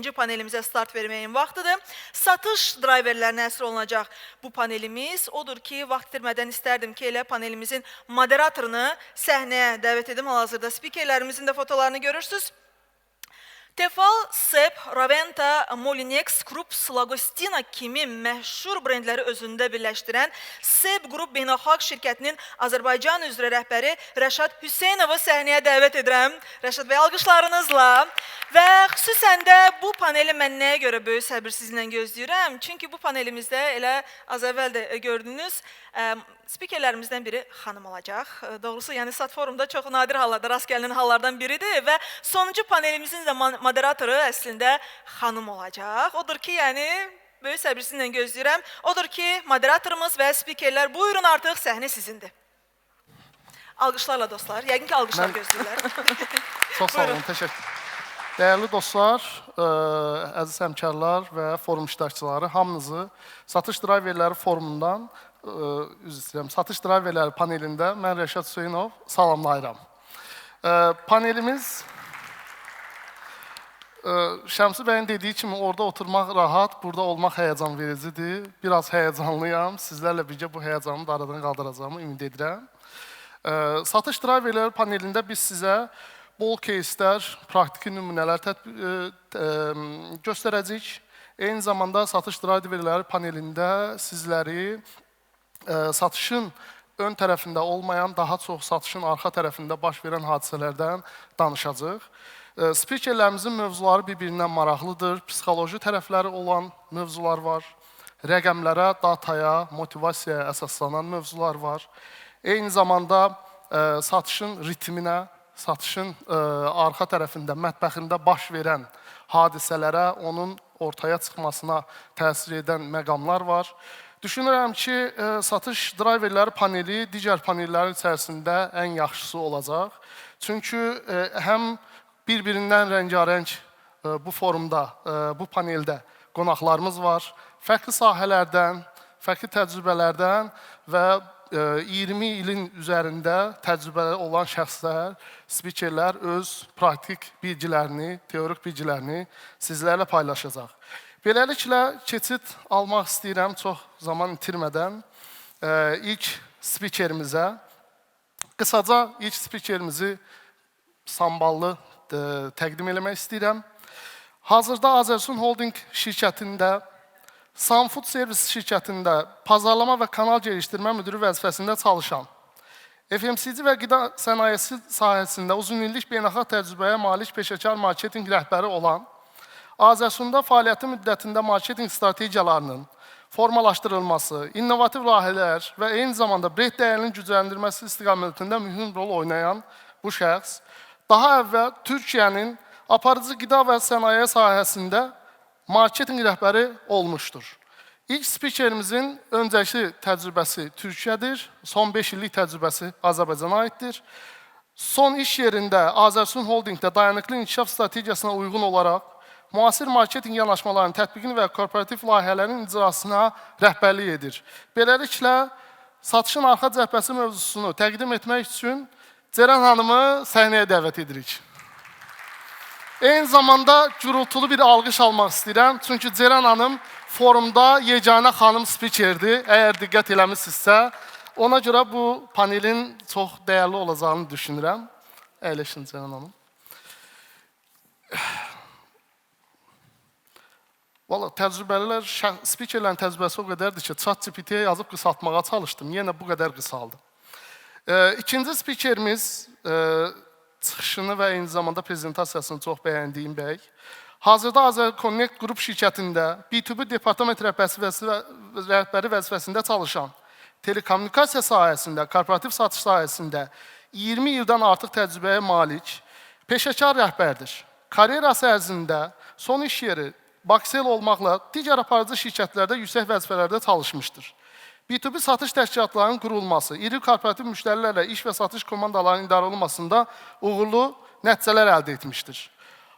ikinci panelimizə start verməyin vaxtıdır. Satış driverlərinə əsr olunacaq bu panelimiz. Odur ki, vaxt itirmədən istərdim ki, elə panelimizin moderatorunu səhnəyə dəvət edim. Hal-hazırda spikerlərimizin də fotolarını görürsünüz. Tefal, Sep, Raventa, Molinex, Krupp, Slagostina kimi məşhur brendləri özündə birləşdirən Sep Qrup Beynəlxalq şirkətinin Azərbaycan üzrə rəhbəri Rəşad Hüseynovu səhnəyə dəvət edirəm. Rəşad bəy, alqışlarınızla. Və xüsusən də bu paneli mən nəyə görə böyük səbirsizliklə gözləyirəm? Çünki bu panelimizdə elə az əvvəl də gördünüz, spikerlərimizdən biri xanım olacaq. Doğrusu, yəni Satforumda çox nadir hallarda rast gəlinen hallardan biridir və sonuncu panelimizin də moderatoru əslində xanım olacaq. Odur ki, yəni böyük səbirsizliklə gözləyirəm. Odur ki, moderatorumuz və spikerlər, buyurun artıq səhnə sizindir. Alqışlarla dostlar. Yəqin ki, alqışlar gözləyirlər. Çox sağ olun, təşəkkür. Dəyərli dostlar, əziz həmkarlar və forum iştirakçıları, hamınızı Satış Driverləri forumundan, Satış Driverləri panelində mən Rəşad Hüseynov salamlayıram. Panelimiz Şəmsi bəyin dediyi kimi orada oturmaq rahat, burada olmaq həyəcan vericidir. Biraz həyəcanlıyam, sizlərlə birgə bu həyəcanımı da aradan qaldıracağımı ümid edirəm. Satış Driverləri panelində biz sizə bol кейslər, praktiki nümunələr göstərəcəyik. Eyni zamanda Satış Driverləri panelində sizləri satışın ön tərəfində olmayan, daha çox satışın arxa tərəfində baş verən hadisələrdən danışacaq. Spikerlərimizin mövzuları bir-birindən maraqlıdır, psixoloji tərəfləri olan mövzular var, rəqəmlərə, dataya, motivasiyaya əsaslanan mövzular var. Eyni zamanda satışın ritminə, satışın arxa tərəfində, mətbəxində baş verən hadisələrə, onun ortaya çıxmasına təsir edən məqamlar var. Düşünürəm ki, Satış Driverləri paneli digər panellərin içərisində ən yaxşısı olacaq. Çünki həm bir-birindən rəngarəng bu forumda, bu paneldə qonaqlarımız var. Fərqli sahələrdən, fərqli təcrübələrdən və 20 ilin üzərində təcrübələri olan şəxslər, spikerlər öz praktik bilgilərini, teorik bilgilərini sizlərlə paylaşacaq. Beləliklə, keçid almaq istəyirəm çox zaman itirmədən ilk spikerimizə. Qısaca ilk spikerimizi samballı təqdim eləmək istəyirəm. Hazırda Azərsun Holding şirkətində, Sunfood Servis şirkətində pazarlama və kanal gelişdirmə müdürü vəzifəsində çalışan, FMCG və qida sənayesi sahəsində uzun illik beynəlxalq təcrübəyə malik peşəkar marketinq rəhbəri olan, Azərsun'da fəaliyyəti müddətində marketinq strategiyalarının formalaşdırılması, innovativ layihələr və eyni zamanda brend dəyərinin gücləndirilməsi istiqamətində mühüm rol oynayan bu şəxs, daha əvvəl Türkiyənin aparıcı qida və sənaye sahəsində marketinq rəhbəri olmuşdur. İlk spikerimizin öncəki təcrübəsi Türkiyədir, son 5 illik təcrübəsi Azərbaycana aiddir. Son iş yerində Azərsun Holdingdə dayanıqlı inkişaf strategiyasına uyğun olaraq müasir marketinq yanaşmalarının tətbiqini və korporativ layihələrin icrasına rəhbərlik edir. Beləliklə, satışın arxa cəhbəsi mövzusunu təqdim etmək üçün Ceren Hanımı səhnəyə dəvət edirik. Eyni zamanda gürültülü bir alqış almaq istəyirəm. Çünki Ceren Hanım forumda yeganə xanım spikerdir. Əgər diqqət eləmişsinizsə, ona görə bu panelin çox dəyərli olacağını düşünürəm. Əyləşin Ceren Hanım. Valla təcrübəlilər, spikerlərin təcrübəsi o qədərdir ki, ChatGPT-yə yazıb qısaltmağa çalışdım. Yenə bu qədər qısaldı. İkinci spikerimiz çıxışını və eyni zamanda prezentasiyasını çox bəyəndiyim bəy. Hazırda AzərConnect Qrup şirkətində B2B departament rəhbəri vəzifəsində çalışan, telekommunikasiya sahəsində, korporativ satış sahəsində 20 ildən artıq təcrübəyə malik, peşəkar rəhbərdir. Karyerası ərzində son iş yeri Baksel olmaqla digər aparıcı şirkətlərdə yüksək vəzifələrdə çalışmışdır. B2B satış təşkilatlarının qurulması, iri korporativ müştərilərlə iş və satış komandalarının idarə olunmasında uğurlu nəticələr əldə etmişdir.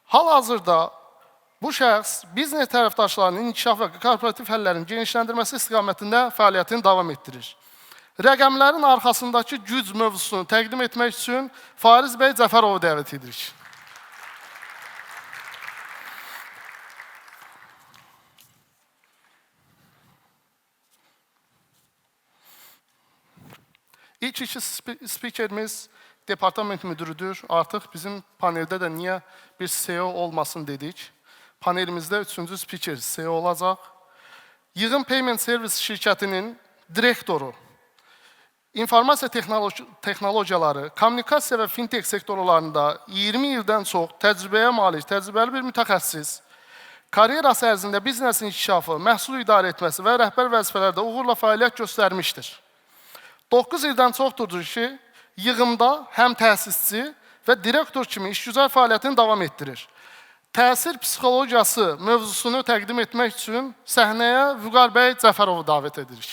Hal-hazırda bu şəxs biznes tərəfdaşlarının inkişaf və korporativ həllərin genişləndirməsi istiqamətində fəaliyyətini davam etdirir. Rəqəmlərin arxasındakı güc mövzusunu təqdim etmək üçün Fariz bəy Cəfərovu dəvət edirik. İlk iki spikerimiz departament müdürüdür. Artıq bizim paneldə də niyə bir CEO olmasın dedik. Panelimizdə üçüncü spiker CEO olacaq. Yığın Payment Service şirkətinin direktoru, informasiya texnologiyaları, kommunikasiya və fintech sektorlarında 20 ildən çox təcrübəyə malik, təcrübəli bir mütəxəssis, karyerası ərzində biznesin inkişafı, məhsul idarə etməsi və rəhbər vəzifələrdə uğurla fəaliyyət göstərmişdir. 9 ildən çoxdur ki, yığımda həm təsisçi və direktor kimi işgüzar fəaliyyətini davam etdirir. Təsir psixologiyası mövzusunu təqdim etmək üçün səhnəyə Vüqar bəy Cəfərovu davet edirik.